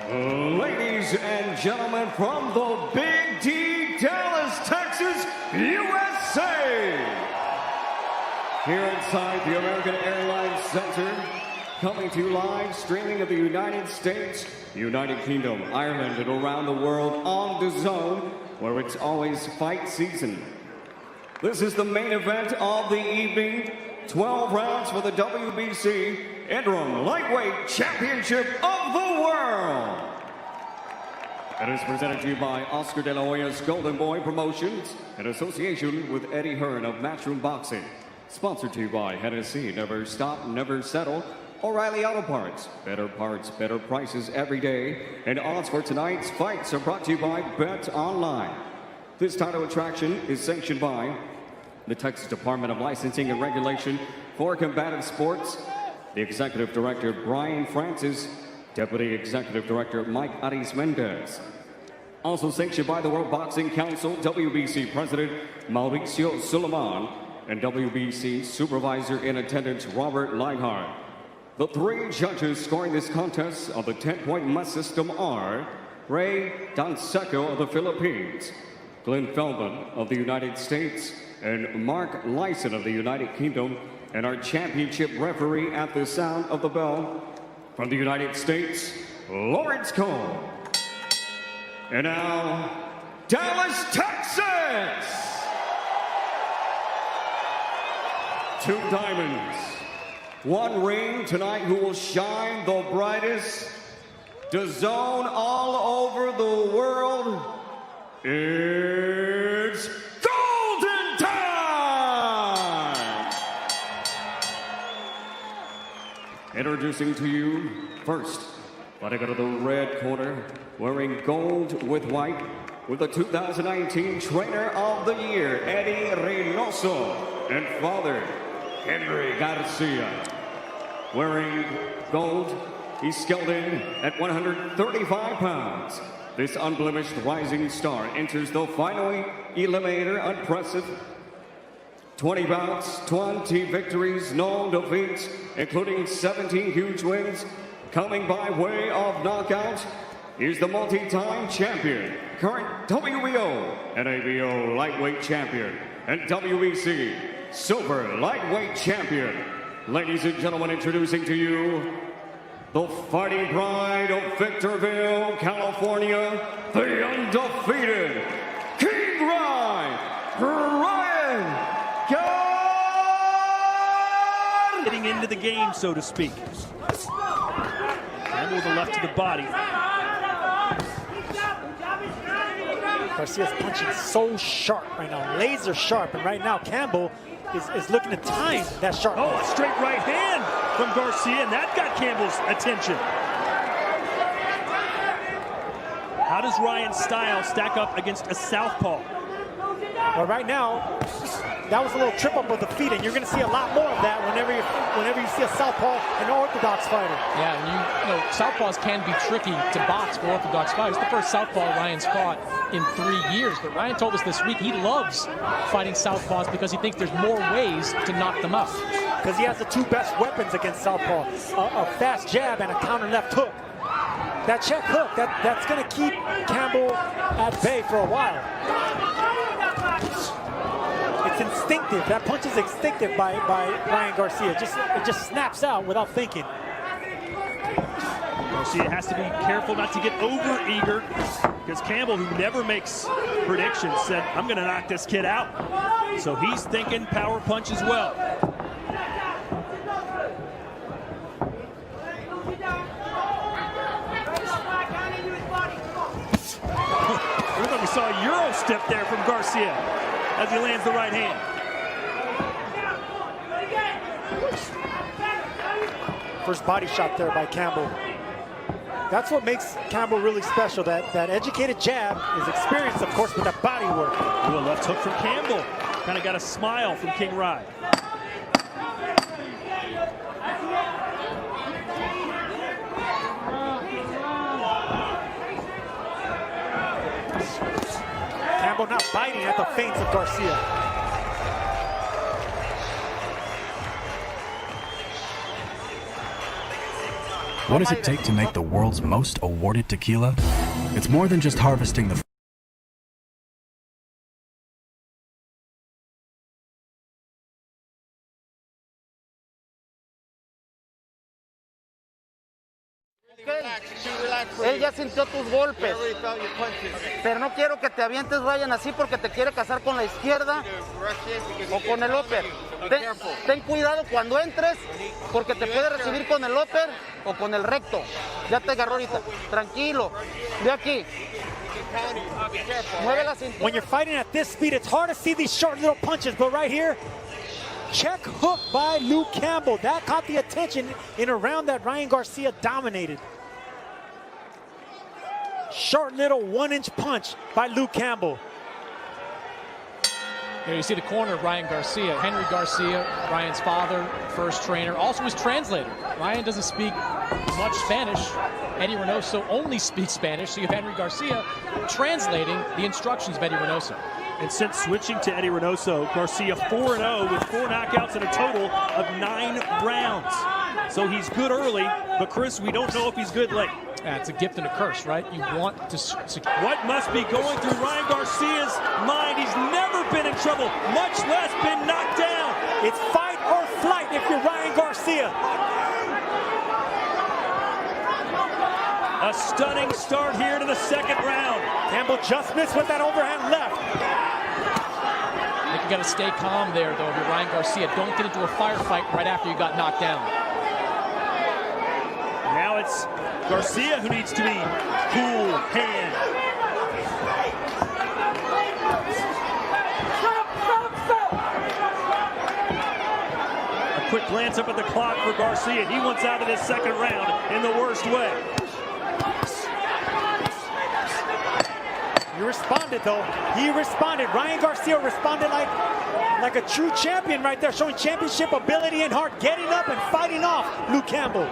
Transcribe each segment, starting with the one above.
Ladies and gentlemen, from the Big D, Dallas, Texas, USA. Here inside the American Airlines Center, coming to you live, streaming of the United States, United Kingdom, Ireland, and around the world on DAZN, where it's always fight season. This is the main event of the evening, 12 rounds for the WBC Interim Lightweight Championship of the World. It is presented to you by Oscar De La Hoya's Golden Boy Promotions in association with Eddie Hearn of Matchroom Boxing. Sponsored to you by Hennessy, Never Stop, Never Settle, O'Reilly Auto Parts, better prices every day. And odds for tonight's fights are brought to you by Bet Online. This title attraction is sanctioned by the Texas Department of Licensing and Regulation for Combative Sports, the Executive Director Brian Francis, Deputy Executive Director Mike Aris Mendez. Also sanctioned by the World Boxing Council, WBC President Mauricio Suleiman, and WBC Supervisor in Attendance Robert Lightheart. The three judges scoring this contest on the 10-point must system are Ray Danseco of the Philippines, Glenn Feldman of the United States, and Mark Lyson of the United Kingdom, and our championship referee at the sound of the bell from the United States, Lawrence Cole. And now, Dallas, Texas! 2 diamonds, 1 ring tonight. Who will shine the brightest? DAZN all over the world. It's golden time! Introducing to you first, fighting out of the red corner, wearing gold with white, with the 2019 Trainer of the Year, Eddie Reynoso, and father, Henry Garcia. Wearing gold, he's scaled in at 135 pounds. This unblemished rising star enters the final eliminator unimpressive. 20 bouts, 20 victories, no defeats, including 17 huge wins. Coming by way of knockout, he's the multi-time champion, current WBO and ABO lightweight champion, and WBC silver lightweight champion. Ladies and gentlemen, introducing to you the fighting pride of Victorville, California, the undefeated King Ryan García. Getting into the game, so to speak. Campbell with the left to the body. Garcia's punching so sharp right now, laser sharp, and right now Campbell is looking to time that sharp. Oh, a straight right hand from Garcia, and that got Campbell's attention. How does Ryan's style stack up against a southpaw? Well, right now, that was a little trip up with the feet, and you're going to see a lot more of that whenever you see a southpaw, an orthodox fighter. Yeah, and you know, southpaws can be tricky to box for orthodox fighters. The first southpaw Ryan's fought in 3 years, but Ryan told us this week he loves fighting southpaws because he thinks there's more ways to knock them out. Because he has the 2 best weapons against southpaw, a fast jab and a counter left hook. That check hook, that's going to keep Campbell at bay for a while. It's instinctive. That punch is instinctive by Ryan Garcia. It just snaps out without thinking. Garcia has to be careful not to get over-eager, because Campbell, who never makes predictions, said, I'm going to knock this kid out. So he's thinking power punch as well. Looks like we saw a Euro step there from Garcia as he lands the right hand. First body shot there by Campbell. That's what makes Campbell really special, that educated jab, his experience, of course, with that body work. Ooh, a left hook from Campbell. Kind of got a smile from King Rye. Campbell not biting at the feints of Garcia. What does it take to make the world's most awarded tequila? It's more than just harvesting the Él ya sintió tus golpes, pero no quiero que te avientes, Ryan, así porque te quiere casar con la izquierda o con el upper. Ten cuidado cuando entres porque te puede recibir con el upper o con el recto. Ya te agarró ahorita. Tranquilo. Ve aquí. Mueve la cintura. When you're fighting at this speed, it's hard to see these short little punches, but right here, check hook by Luke Campbell. That caught the attention in a round that Ryan Garcia dominated. Short little 1-inch punch by Luke Campbell. Here you see the corner of Ryan Garcia. Henry Garcia, Ryan's father, first trainer, also his translator. Ryan doesn't speak much Spanish. Eddie Reynoso only speaks Spanish, so you have Henry Garcia translating the instructions of Eddie Reynoso. And since switching to Eddie Reynoso, Garcia 4-0 with 4 knockouts in a total of 9 rounds. So he's good early, but Chris, we don't know if he's good late. Yeah, it's a gift and a curse, right? You want to... What must be going through Ryan Garcia's mind? He's never been in trouble, much less been knocked down. It's fight or flight if you're Ryan Garcia. A stunning start here to the second round. Campbell just missed with that overhand left. I think you got to stay calm there, though, if you're Ryan Garcia. Don't get into a firefight right after you got knocked down. Now it's Garcia who needs to be cool hand. A quick glance up at the clock for Garcia. He wants out of this second round in the worst way. He responded, though. He responded. Ryan Garcia responded like a true champion right there, showing championship ability and heart, getting up and fighting off Luke Campbell.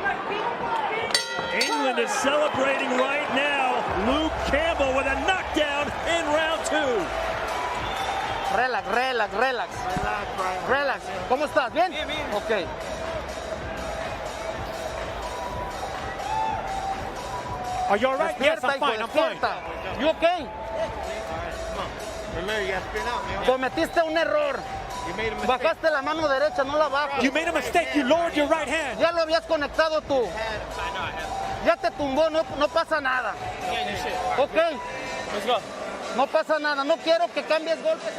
England is celebrating right now. Luke Campbell with a knockdown in round 2. Relax, relax, relax. Relax. ¿Cómo estás? ¿Bien? Ok. Are you all right? Yes, I'm fine, I'm fine. You okay? Cometiste un error. Bajaste la mano derecha, no la bajas. You made a mistake. You lowered your right hand. Ya lo habías conectado tú. Ya te tumbó, no pasa nada. Ok. No pasa nada. No quiero que cambies golpes.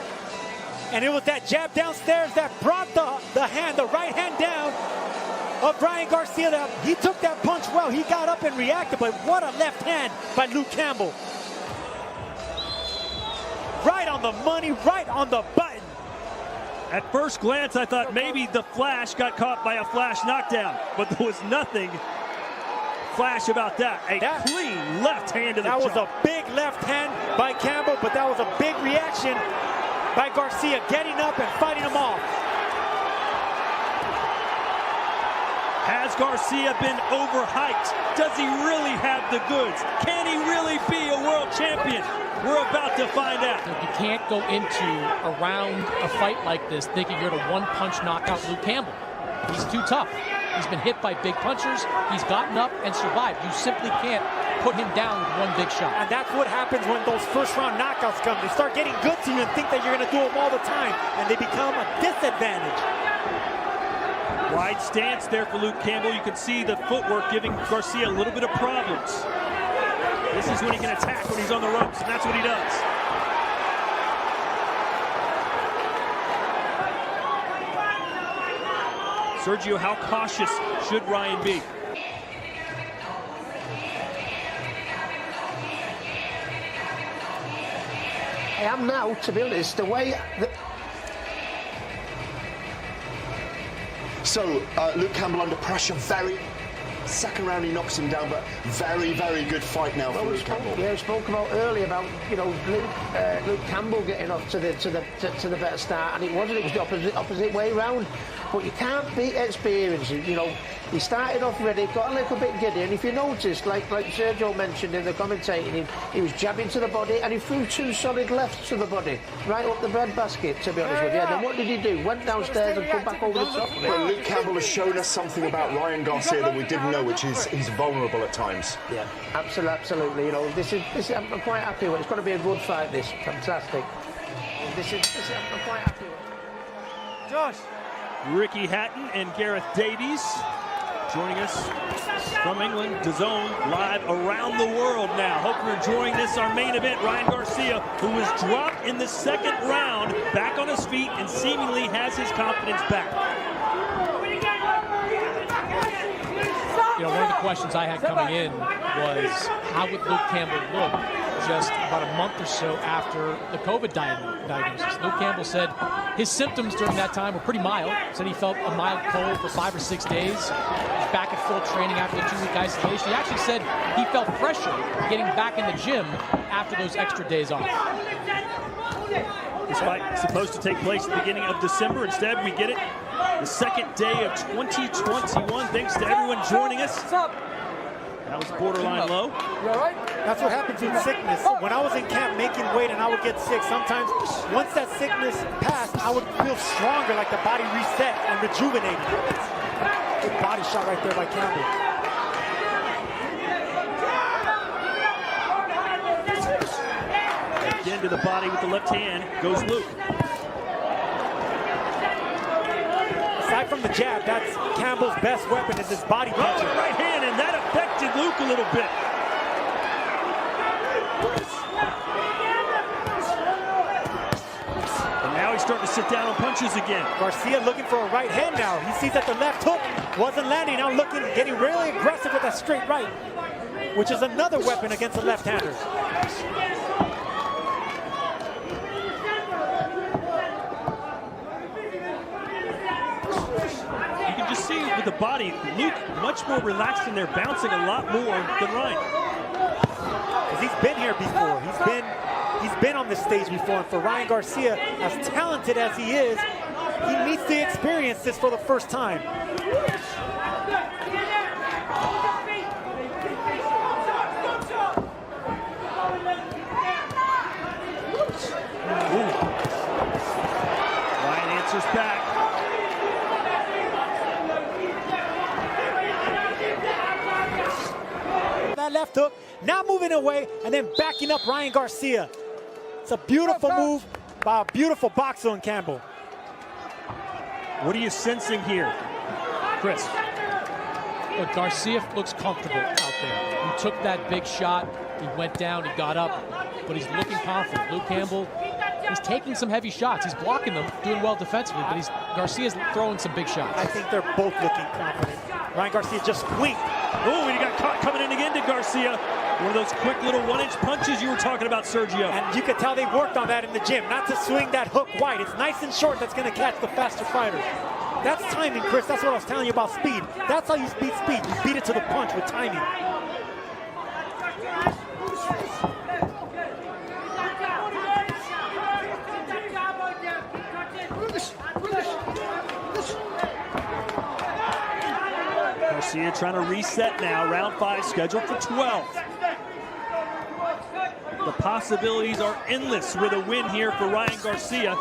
And it was that jab downstairs that brought the right hand down of Ryan Garcia. He took that punch well. He got up and reacted, but what a left hand by Luke Campbell. Right on the money, right on the button. At first glance, I thought maybe the Flash got caught by a Flash knockdown, but there was nothing Flash about that. A clean left hand to the That was jaw. a big left hand by Campbell, but that was a big reaction by Garcia, getting up and fighting him off. Has Garcia been overhyped? Does he really have the goods? Can he really be a world champion? We're about to find out. You can't go into a fight like this thinking you're going to one-punch knock out Luke Campbell. He's too tough. He's been hit by big punchers. He's gotten up and survived. You simply can't put him down with one big shot. And that's what happens when those first-round knockouts come. They start getting good to you and think that you're going to do them all the time, and they become a disadvantage. Wide stance there for Luke Campbell. You can see the footwork giving Garcia a little bit of problems. This is when he can attack when he's on the ropes, and that's what he does. Sergio, how cautious should Ryan be? I am now, to be honest, the way that... So, Luke Campbell under pressure, second round he knocks him down, but very, very good fight now for Luke Campbell. Yeah, we spoke about earlier about, you know, Luke Campbell getting off to the better start, and it wasn't. It was the opposite way round. but you can't beat experience. You know, he started off ready, got a little bit giddy, and if you noticed, like Sergio mentioned in the commentating, he was jabbing to the body, and he threw 2 solid lefts to the body, right up the breadbasket, to be honest with you. Then what did he do? Went downstairs and come back over the top of it. Well, Luke Campbell has shown us something about Ryan Garcia that we didn't know, which is he's vulnerable at times. Yeah, absolutely. You know, this is I'm quite happy with. It's going to be a good fight. This fantastic. This is I'm quite happy with. Josh. Ricky Hatton and Gareth Davies joining us from England, DAZN, live around the world now. Hope you're enjoying this, our main event. Ryan Garcia, who was dropped in the 2nd round, back on his feet and seemingly has his confidence back. You know, one of the questions I had coming in was, how would Luke Campbell look just about a month or so after the COVID diagnosis? Luke Campbell said his symptoms during that time were pretty mild. Said he felt a mild cold for 5 or 6 days. He's back at full training after the 2-week isolation. He actually said he felt pressure getting back in the gym after those extra days off. This fight is supposed to take place at the beginning of December. Instead, we get it the 2nd day of 2021. Thanks to everyone joining us. That was borderline low. You all right? That's what happens with sickness. When I was in camp making weight and I would get sick, sometimes once that sickness passed, I would feel stronger, like the body reset and rejuvenated. Good body shot right there by Campbell. Again to the body with the left hand goes Luke. Aside from the jab, that's Campbell's best weapon, is his body punching. Oh, right hand, and that affected Luke a little bit. And now he's starting to sit down on punches again. Garcia looking for a right hand now. He sees that the left hook wasn't landing. Now getting really aggressive with that straight right, which is another weapon against a left-hander. Just see with the body, Luke much more relaxed in there, bouncing a lot more than Ryan. Because he's been here before. He's been on this stage before. And for Ryan Garcia, as talented as he is, he needs to experience this for the first time. Ooh. Ryan answers back. That left hook, now moving away and then backing up Ryan Garcia. It's a beautiful move by a beautiful boxer in Campbell. What are you sensing here, Chris? Look, Garcia looks comfortable out there. He took that big shot, he went down, he got up, but he's looking confident. Luke Campbell, he's taking some heavy shots. He's blocking them, doing well defensively, but Garcia's throwing some big shots. I think they're both looking confident. Ryan Garcia just winked. Oh, and he got caught coming in again to Garcia. One of those quick little 1-inch punches you were talking about, Sergio. And you could tell they worked on that in the gym, not to swing that hook wide. It's nice and short. That's going to catch the faster fighters. That's timing, Chris. That's what I was telling you about speed. That's how you beat speed. You beat it to the punch with timing. Garcia trying to reset now. Round 5 scheduled for 12. The possibilities are endless with a win here for Ryan Garcia.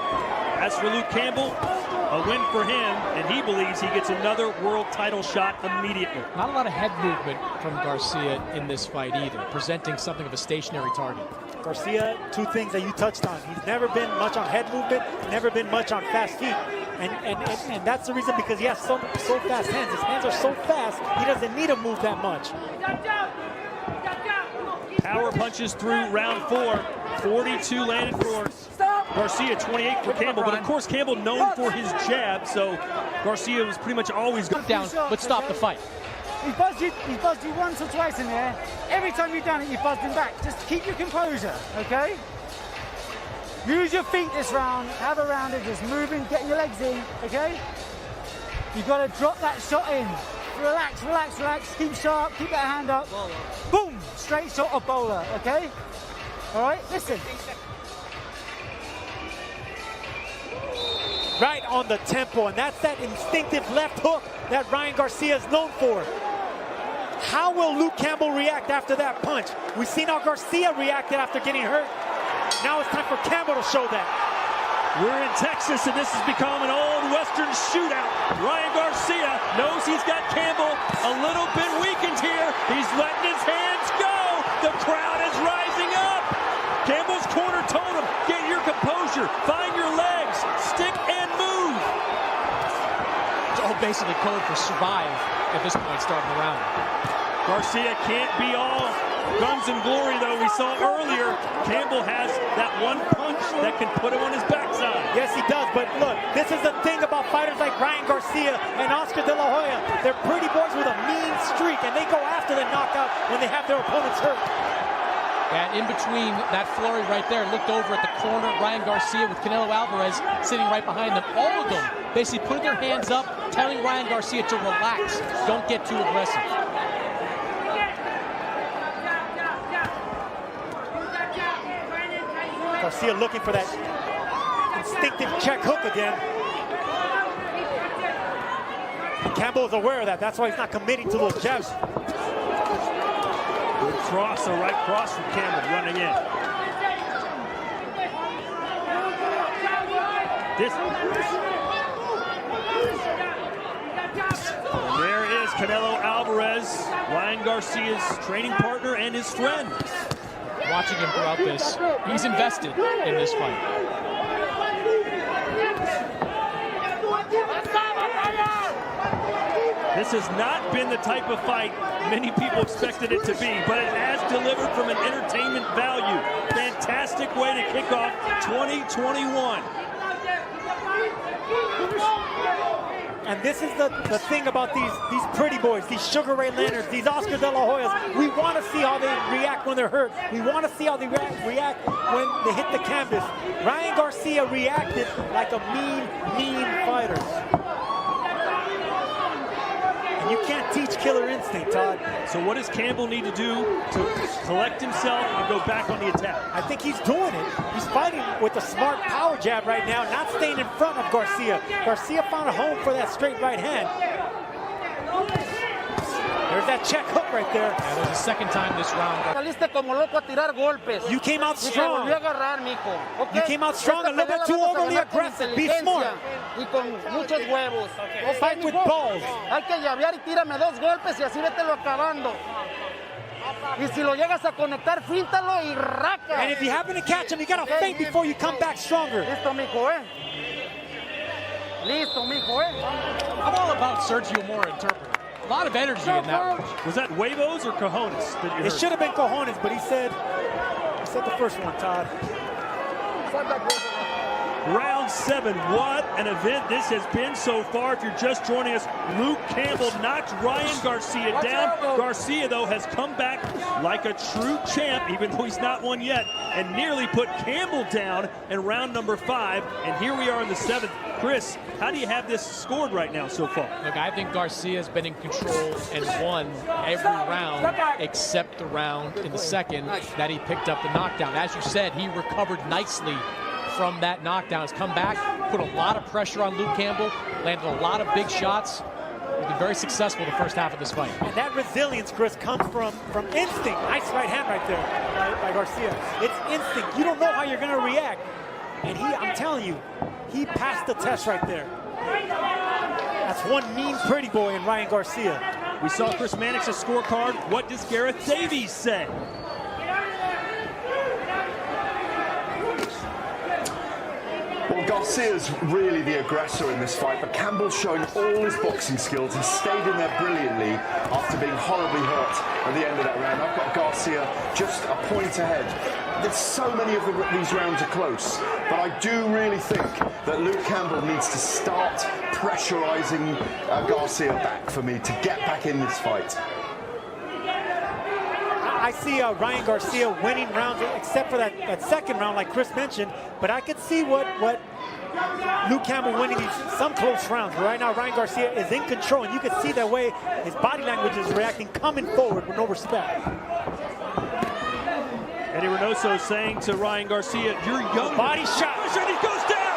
As for Luke Campbell, a win for him, and he believes he gets another world title shot immediately. Not a lot of head movement from Garcia in this fight either, presenting something of a stationary target. Garcia, 2 things that you touched on. He's never been much on head movement, never been much on fast feet. And that's the reason, because he has so fast hands. His hands are so fast, he doesn't need to move that much. Power punches through round 4. 42 landed for Garcia, 28 for Campbell. But of course, Campbell known for his jab, so Garcia was pretty much always going down, but stop the fight. He buzzed you once or twice in there. Every time you've done it, you buzzed him back. Just keep your composure, okay? Use your feet this round. Have a rounder, just moving, getting your legs in, okay? You've got to drop that shot in. Relax, relax, relax. Keep sharp, keep that hand up. Boom! Straight shot or bowler, okay? All right, listen. right on the temple, and that's that instinctive left hook that Ryan Garcia is known for. How will Luke Campbell react after that punch? We've seen how Garcia reacted after getting hurt. Now it's time for Campbell to show that. We're in Texas, and this has become an old Western shootout. Ryan Garcia knows he's got Campbell a little bit weakened here. He's letting his hands go. The crowd is rising up. Campbell's corner told him, get your composure, find your legs, stick and move. It's all basically code for survive at this point starting the round. Garcia can't be all guns and glory, though. We saw earlier, Campbell has that one punch that can put him on his backside. Yes, he does, but look, this is the thing about fighters like Ryan Garcia and Oscar De La Hoya. They're pretty boys with a mean streak, and they go after the knockout when they have their opponents hurt. And in between that flurry right there, looked over at the corner, Ryan Garcia with Canelo Alvarez sitting right behind them. All of them basically putting their hands up, telling Ryan Garcia to relax, don't get too aggressive. Garcia looking for that instinctive check hook again. And Campbell is aware of that. That's why he's not committing to those jabs. Good cross, a right cross from Campbell running in. And there is Canelo Alvarez, Ryan Garcia's training partner and his friend. Watching him throughout this, he's invested in this fight. This has not been the type of fight many people expected it to be, but it has delivered from an entertainment value. Fantastic way to kick off 2021. And this is the thing about these pretty boys, these Sugar Ray Leonards, these Oscar De La Hoyas. We want to see how they react when they're hurt. We want to see how they react when they hit the canvas. Ryan Garcia reacted like a mean fighter. And you can't teach killer instinct, Todd. So what does Campbell need to do to collect himself and go back on the attack? I think he's doing it. He's fighting with a smart power jab right now, not staying in front of Garcia. Garcia found a home for that straight right hand. There's that check hook right there. Yeah, there's a second time this round. You came out strong. You came out strong, a little bit too overly aggressive. Be smart. Fight with balls. Hay que llavear y tírame 2 golpes y así vételo acabando. Y si lo llegas a conectar, fíntalo y raca. And if you happen to catch him, you gotta feint before you come back stronger. Listo, mijo, Listo, mijo, I'm all about Sergio Mora interpreting. A lot of energy in that one. Was that huevos or cojones that you heard? It should have been cojones, but he said the first one, Todd. Round 7, what an event this has been so far. If you're just joining us, Luke Campbell knocked Ryan Garcia down. Garcia, though, has come back like a true champ, even though he's not one yet, and nearly put Campbell down in round number 5. And here we are in the 7th. Chris, how do you have this scored right now so far? Look, I think Garcia's been in control and won every round except the round in the second that he picked up the knockdown. As you said, he recovered nicely from that knockdown. Has come back, put a lot of pressure on Luke Campbell, landed a lot of big shots. He's been very successful the first half of this fight. And that resilience, Chris, comes from instinct. Nice right hand right there by Garcia. It's instinct. You don't know how you're going to react. And I'm telling you, he passed the test right there. That's one mean pretty boy in Ryan Garcia. We saw Chris Mannix's scorecard. What does Gareth Davies say? Well, Garcia's really the aggressor in this fight, but Campbell's showing all his boxing skills. He stayed in there brilliantly after being horribly hurt at the end of that round. I've got Garcia just a point ahead. There's so many of these rounds are close, but I do really think that Luke Campbell needs to start pressurizing Garcia back for me to get back in this fight. I see Ryan Garcia winning rounds, except for that second round, like Chris mentioned. But I could see what Luke Campbell winning some close rounds. But right now, Ryan Garcia is in control, and you can see the way his body language is reacting, coming forward with no respect. Eddie Reynoso saying to Ryan Garcia, "You're young." Body shot. And he goes down.